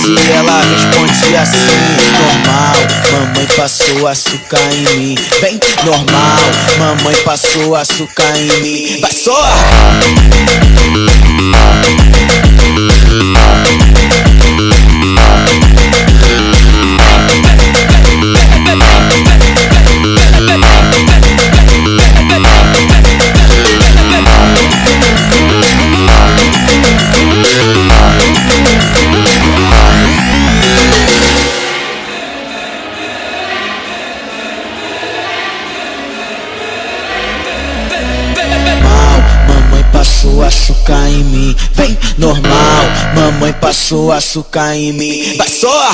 e ela responde assim: normal, mamãe passou açúcar em mim. Bem normal, mamãe passou açúcar em mim. Vai só! Passou açúcar em mim, vem normal, mamãe passou açúcar em mim. Vai só!